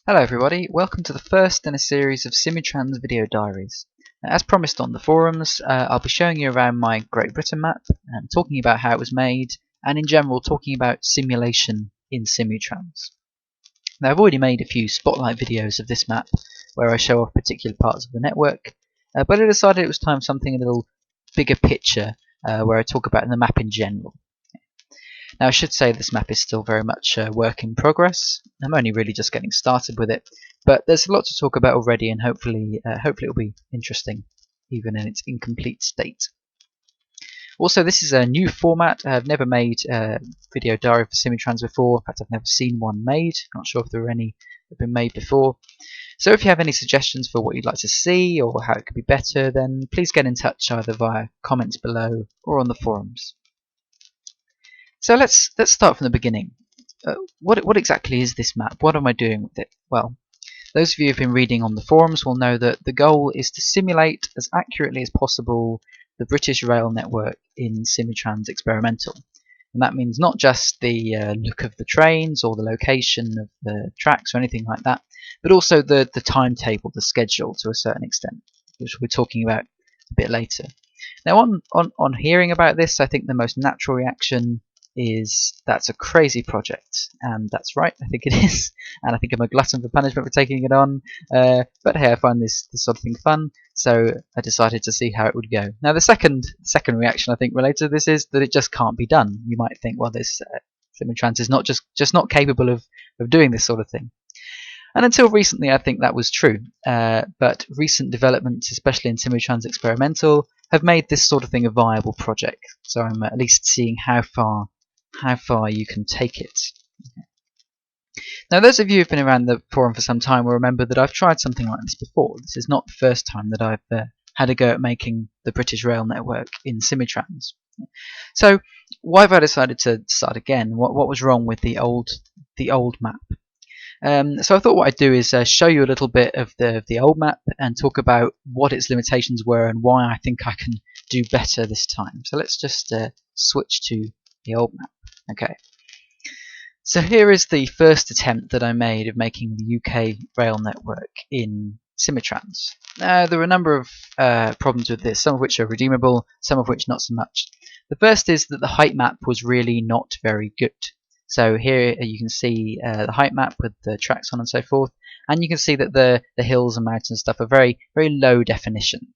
Hello everybody, welcome to the first in a series of Simutrans video diaries. As promised on the forums, I'll be showing you around my Great Britain map and talking about how it was made, and in general talking about simulation in Simutrans. Now I've already made a few spotlight videos of this map where I show off particular parts of the network, but I decided it was time for something a little bigger picture where I talk about the map in general. Now I should say this map is still very much a work in progress. I'm only really just getting started with it, but there's a lot to talk about already, and hopefully it'll be interesting even in its incomplete state. Also, this is a new format. I've never made a video diary for Simutrans before. In fact, I've never seen one made. Not sure if there are any that have been made before. So if you have any suggestions for what you'd like to see or how it could be better, then please get in touch either via comments below or on the forums. So let's start from the beginning. What exactly is this map? What am I doing with it? Well, those of you who have been reading on the forums will know that the goal is to simulate as accurately as possible the British rail network in Simutrans Experimental. And that means not just the look of the trains or the location of the tracks or anything like that, but also the timetable, the schedule to a certain extent, which we're talking about a bit later. Now on hearing about this, I think the most natural reaction is that's a crazy project, and that's right, I think it is, and I think I'm a glutton for punishment for taking it on, but hey, I find this sort of thing fun, so I decided to see how it would go. Now the second reaction I think related to this is that it just can't be done. You might think, well, this Simutrans is not just not capable of doing this sort of thing. And until recently I think that was true, but recent developments, especially in Simutrans Experimental, have made this sort of thing a viable project, so I'm at least seeing how far you can take it. Now those of you who've been around the forum for some time will remember that I've tried something like this before. This is not the first time that I've had a go at making the British rail network in Simutrans. So why have I decided to start again? What was wrong with the old map? So I thought what I'd do is show you a little bit of the old map and talk about what its limitations were and why I think I can do better this time. So let's just switch to the old map. Okay. So here is the first attempt that I made of making the UK rail network in Simutrans. Now there are a number of problems with this, some of which are redeemable, some of which not so much. The first is that the height map was really not very good. So here you can see the height map with the tracks on and so forth, and you can see that the hills and mountains and stuff are very low definition.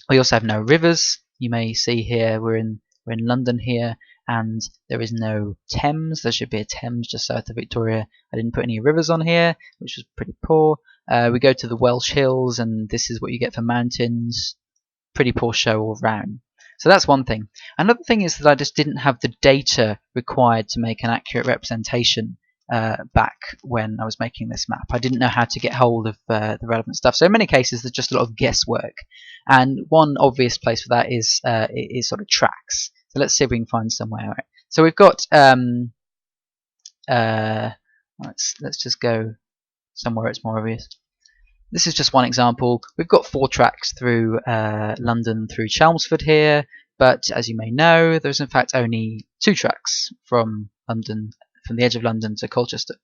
We also have no rivers. You may see here we're in London here, and there is no Thames. There should be a Thames just south of Victoria. I didn't put any rivers on here, which was pretty poor. We go to the Welsh hills, and this is what you get for mountains. Pretty poor show all round. So that's one thing. Another thing is that I just didn't have the data required to make an accurate representation back when I was making this map. I didn't know how to get hold of the relevant stuff. So in many cases there's just a lot of guesswork. And one obvious place for that is sort of tracks. So let's see if we can find somewhere. Right. So we've got let's just go somewhere it's more obvious. This is just one example. We've got 4 tracks through London through Chelmsford here, but as you may know, there's in fact only 2 tracks from London, from the edge of London to Colchester.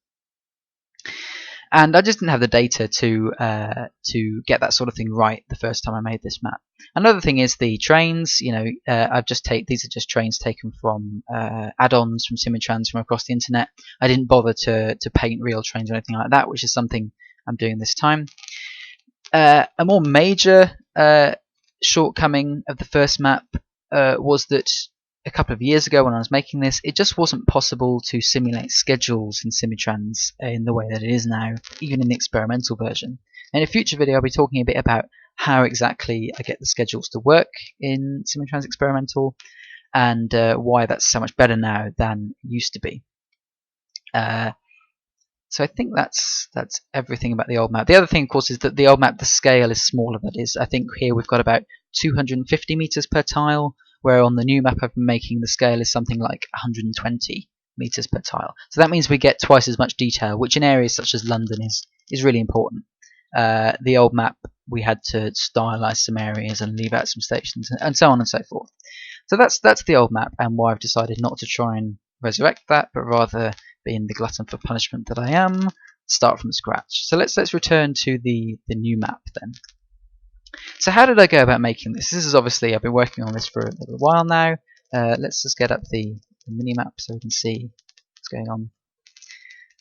And I just didn't have the data to get that sort of thing right the first time I made this map. Another thing is the trains. You know, these are just trains taken from add-ons from Simutrans from across the internet. I didn't bother to paint real trains or anything like that, which is something I'm doing this time. A more major shortcoming of the first map was that a couple of years ago when I was making this, it just wasn't possible to simulate schedules in Simutrans in the way that it is now, even in the experimental version. In a future video I'll be talking a bit about how exactly I get the schedules to work in Simutrans Experimental and why that's so much better now than it used to be. So I think that's everything about the old map. The other thing, of course, is that the old map, the scale is smaller. That is, I think here we've got about 250 meters per tile, where on the new map I've been making, the scale is something like 120 meters per tile. So that means we get twice as much detail, which in areas such as London is really important. The old map, we had to stylize some areas and leave out some stations and so on and so forth. So that's the old map, and why I've decided not to try and resurrect that, but rather being the glutton for punishment that I am, start from scratch. So let's return to the new map then. So how did I go about making this? This is obviously, I've been working on this for a little while now. Let's just get up the mini map so we can see what's going on.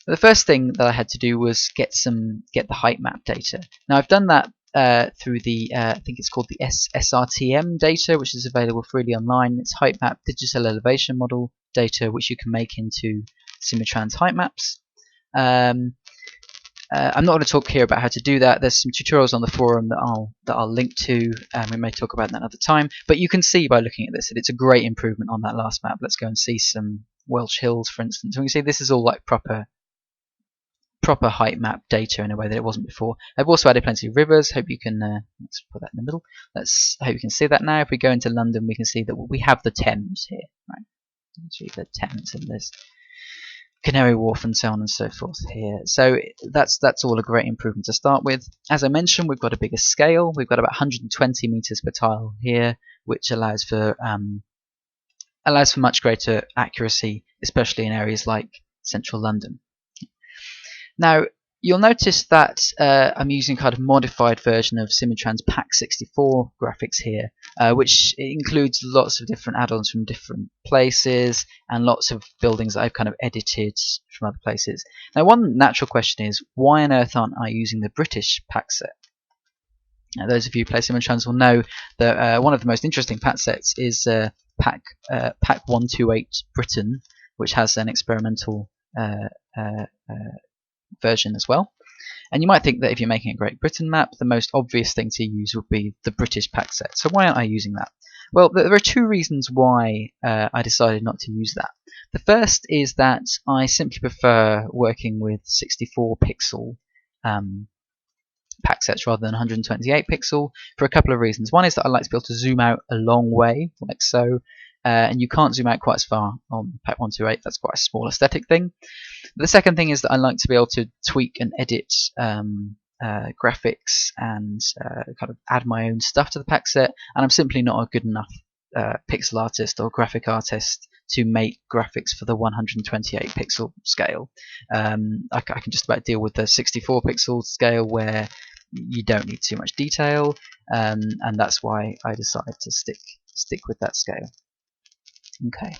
The first thing that I had to do was get the height map data. Now I've done that through the I think it's called the SRTM data, which is available freely online. It's height map digital elevation model data, which you can make into Simutrans height maps. I'm not going to talk here about how to do that. There's some tutorials on the forum that I'll link to. We may talk about that another time. But you can see by looking at this that it's a great improvement on that last map. Let's go and see some Welsh hills, for instance. And we can see this is all like proper height map data in a way that it wasn't before. I've also added plenty of rivers. Hope you can let's put that in the middle. Hope you can see that now. If we go into London, we can see that we have the Thames here, right? See the Thames, and there's Canary Wharf and so on and so forth here. So that's all a great improvement to start with. As I mentioned, we've got a bigger scale. We've got about 120 meters per tile here, which allows for much greater accuracy, especially in areas like central London. Now, you'll notice that I'm using kind of modified version of Simutrans Pack 64 graphics here, which includes lots of different add-ons from different places and lots of buildings that I've kind of edited from other places. Now, one natural question is, why on earth aren't I using the British pack set? Now, those of you who play Simutrans will know that one of the most interesting pack sets is Pack 128 Britain, which has an experimental version as well. And you might think that if you're making a Great Britain map, the most obvious thing to use would be the British pack set. So why aren't I using that? Well, there are two reasons why I decided not to use that. The first is that I simply prefer working with 64 pixel pack sets rather than 128 pixel for a couple of reasons. One is that I like to be able to zoom out a long way, like so, and you can't zoom out quite as far on Pack 128. That's quite a small aesthetic thing. The second thing is that I like to be able to tweak and edit graphics and kind of add my own stuff to the pack set, and I'm simply not a good enough pixel artist or graphic artist to make graphics for the 128 pixel scale. I can just about deal with the 64 pixel scale where you don't need too much detail, and that's why I decided to stick with that scale. Okay.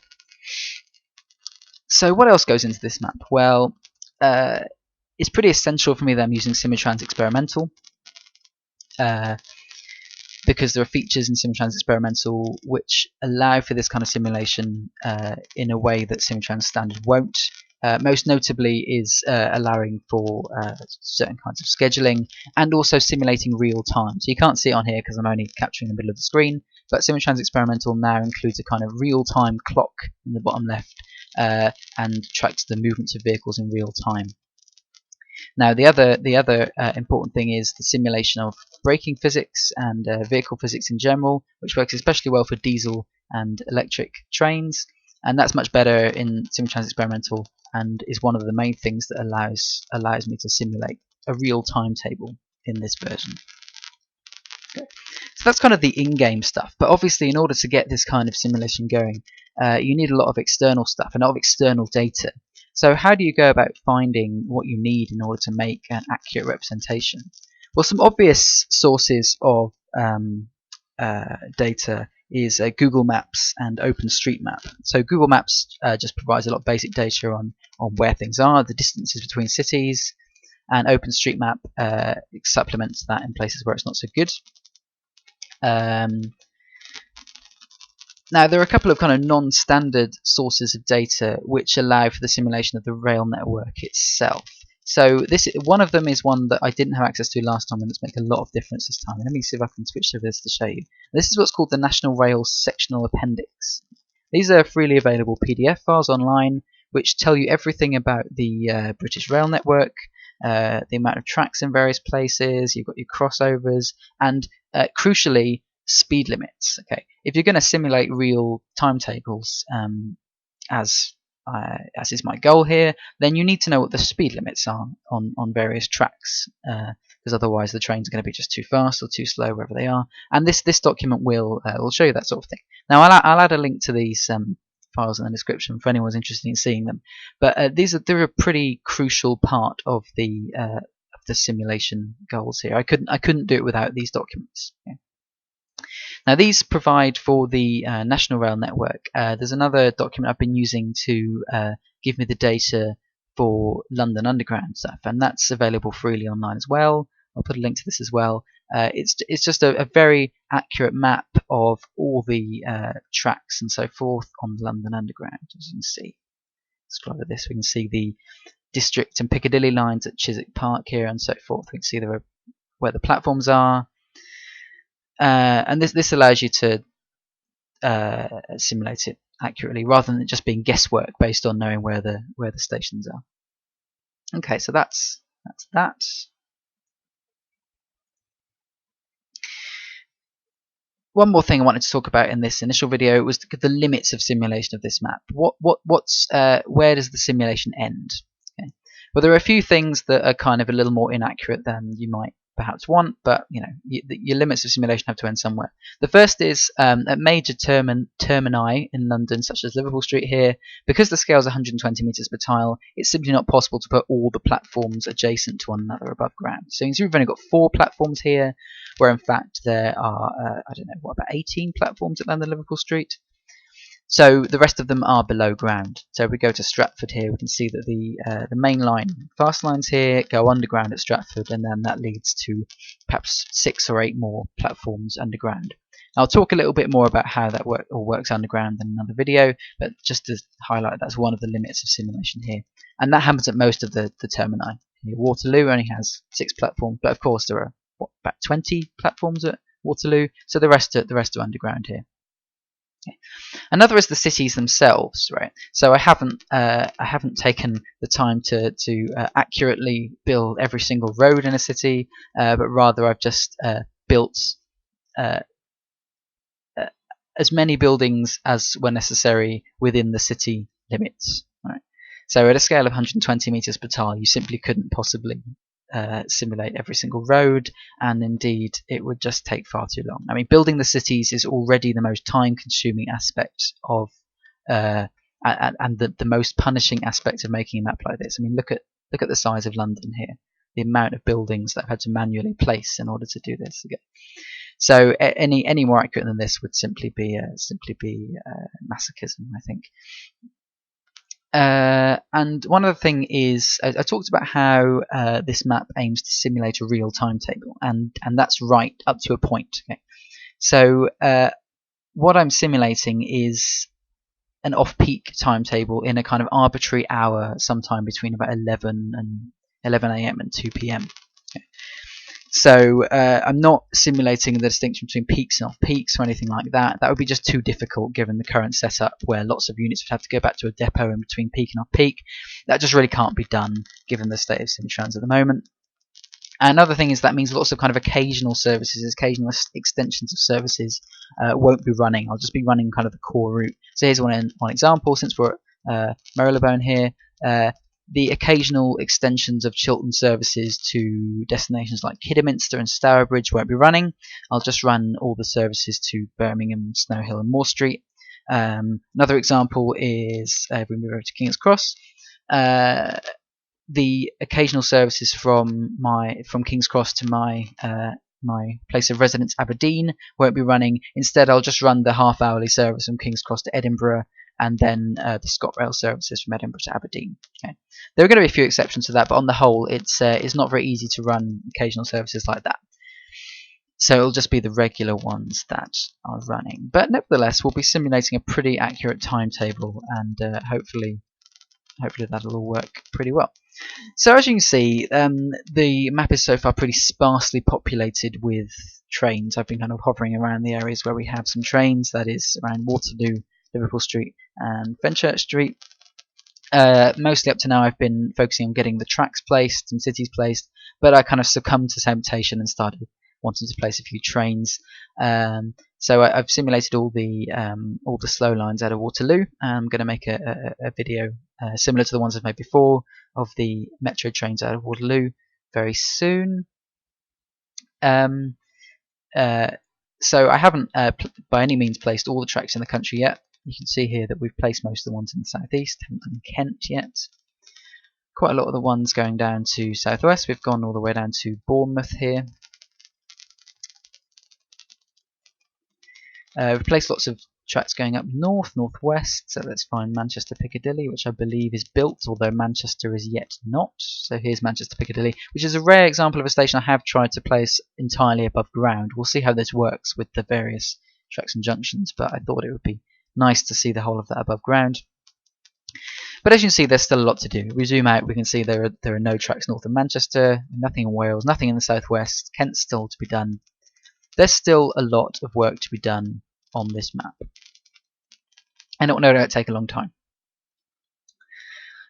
So what else goes into this map? Well, it's pretty essential for me that I'm using Simutrans Experimental, because there are features in Simutrans Experimental which allow for this kind of simulation in a way that Simutrans Standard won't. Most notably is allowing for certain kinds of scheduling and also simulating real time. So you can't see it on here because I'm only capturing the middle of the screen, but Simutrans Experimental now includes a kind of real-time clock in the bottom left and tracks the movements of vehicles in real time. Now, the other important thing is the simulation of braking physics and vehicle physics in general, which works especially well for diesel and electric trains, and that's much better in Simutrans Experimental and is one of the main things that allows me to simulate a real timetable in this version. Okay. So that's kind of the in-game stuff, but obviously in order to get this kind of simulation going, you need a lot of external stuff, a lot of external data. So how do you go about finding what you need in order to make an accurate representation? Well, some obvious sources of data is Google Maps and OpenStreetMap. So Google Maps just provides a lot of basic data on where things are, the distances between cities, and OpenStreetMap supplements that in places where it's not so good. Now, there are a couple of kind of non-standard sources of data which allow for the simulation of the rail network itself. So one of them is one that I didn't have access to last time, and it's made a lot of difference this time. Let me see if I can switch over this to show you. This is what's called the National Rail Sectional Appendix. These are freely available PDF files online which tell you everything about the British rail network, the amount of tracks in various places, you've got your crossovers, and crucially, speed limits. Okay, if you're going to simulate real timetables, as is my goal here, then you need to know what the speed limits are on various tracks, because otherwise the trains are going to be just too fast or too slow wherever they are. And this document will show you that sort of thing. Now I'll add a link to these files in the description for anyone who's interested in seeing them. But they're a pretty crucial part of the simulation goals here. I couldn't do it without these documents. Okay. Now these provide for the National Rail Network. There's another document I've been using to give me the data for London Underground stuff, and that's available freely online as well. I'll put a link to this as well. It's just a very accurate map of all the tracks and so forth on the London Underground, as you can see. Scroll over this, we can see the District and Piccadilly lines at Chiswick Park here and so forth. We can see where the platforms are. And this allows you to simulate it accurately rather than it just being guesswork based on knowing where the stations are. Okay, so that's that. One more thing I wanted to talk about in this initial video was the limits of simulation of this map. Where does the simulation end? Okay. Well, there are a few things that are kind of a little more inaccurate than you might perhaps want, but you know, your limits of simulation have to end somewhere. The first is at major termini in London, such as Liverpool Street here, because the scale is 120 meters per tile, it's simply not possible to put all the platforms adjacent to one another above ground. So you can see we've only got 4 platforms here, where in fact there are I don't know, what, about 18 platforms at London Liverpool Street. So the rest of them are below ground. So if we go to Stratford here, we can see that the main line, fast lines here, go underground at Stratford, and then that leads to perhaps 6 or 8 more platforms underground. I'll talk a little bit more about how that works underground in another video, but just to highlight, that's one of the limits of simulation here, and that happens at most of the termini. Waterloo only has 6 platforms, but of course there are about 20 platforms at Waterloo, so the rest are underground here. Okay. Another is the cities themselves, right? So I haven't taken the time to accurately build every single road in a city, but rather I've just built as many buildings as were necessary within the city limits. Right? So at a scale of 120 meters per tile, you simply couldn't possibly simulate every single road, and indeed it would just take far too long. I mean, building the cities is already the most time-consuming aspect of and the most punishing aspect of making a map like this. I mean, look at the size of London here, the amount of buildings that I've had to manually place in order to do this again. So any more accurate than this would simply be masochism, I think. And one other thing is, I talked about how this map aims to simulate a real timetable, and that's right up to a point. Okay? So what I'm simulating is an off-peak timetable in a kind of arbitrary hour, sometime between about 11 a.m. and 2 p.m. Okay? So I'm not simulating the distinction between peaks and off-peaks or anything like that. That would be just too difficult given the current setup where lots of units would have to go back to a depot in between peak and off-peak. That just really can't be done given the state of Simutrans at the moment. Another thing is that means lots of kind of occasional services, occasional extensions of services won't be running. I'll just be running kind of the core route. So here's one example. Since we're at Marylebone here, the occasional extensions of Chiltern services to destinations like Kidderminster and Stourbridge won't be running. I'll just run all the services to Birmingham, Snow Hill and Moor Street. Another example is if we move over to King's Cross. The occasional services from King's Cross to my place of residence, Aberdeen, won't be running. Instead, I'll just run the half-hourly service from King's Cross to Edinburgh, and then the ScotRail services from Edinburgh to Aberdeen. Okay. There are going to be a few exceptions to that, but on the whole, it's not very easy to run occasional services like that. So it'll just be the regular ones that are running. But nevertheless, we'll be simulating a pretty accurate timetable, and hopefully that'll all work pretty well. So as you can see, the map is so far pretty sparsely populated with trains. I've been kind of hovering around the areas where we have some trains, that is around Waterloo, Liverpool Street and Fenchurch Street. Mostly up to now I've been focusing on getting the tracks placed and cities placed, but I kind of succumbed to temptation and started wanting to place a few trains. So I've simulated all the slow lines out of Waterloo. I'm going to make a video similar to the ones I've made before of the metro trains out of Waterloo very soon. So I haven't by any means placed all the tracks in the country yet. You can see here that we've placed most of the ones in the southeast, haven't done Kent yet. Quite a lot of the ones going down to southwest. We've gone all the way down to Bournemouth here. We've placed lots of tracks going up north, northwest, so let's find Manchester Piccadilly, which I believe is built, although Manchester is yet not. So here's Manchester Piccadilly, which is a rare example of a station I have tried to place entirely above ground. We'll see how this works with the various tracks and junctions, but I thought it would be nice to see the whole of that above ground. But as you can see, there's still a lot to do. We zoom out, we can see there are no tracks north of Manchester, nothing in Wales, nothing in the southwest, Kent's still to be done. There's still a lot of work to be done on this map, and it will no doubt take a long time.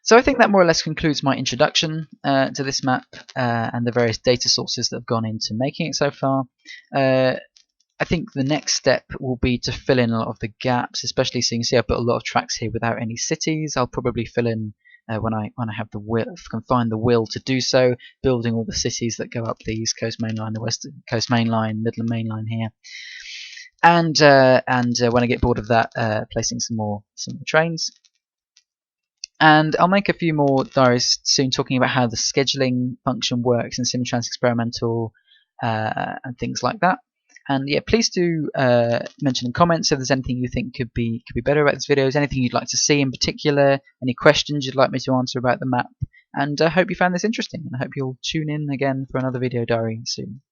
So I think that more or less concludes my introduction to this map and the various data sources that have gone into making it so far. I think the next step will be to fill in a lot of the gaps, especially so you can see I've put a lot of tracks here without any cities. I'll probably fill in when I have the will, if I can find the will to do so, building all the cities that go up the East Coast Main Line, the West Coast Main Line, Midland Main Line here. And when I get bored of that, placing some more trains. And I'll make a few more diaries soon talking about how the scheduling function works in Simutrans Experimental and things like that. And yeah, please do mention in comments if there's anything you think could be better about these videos, anything you'd like to see in particular, any questions you'd like me to answer about the map. And I hope you found this interesting, and I hope you'll tune in again for another video diary soon.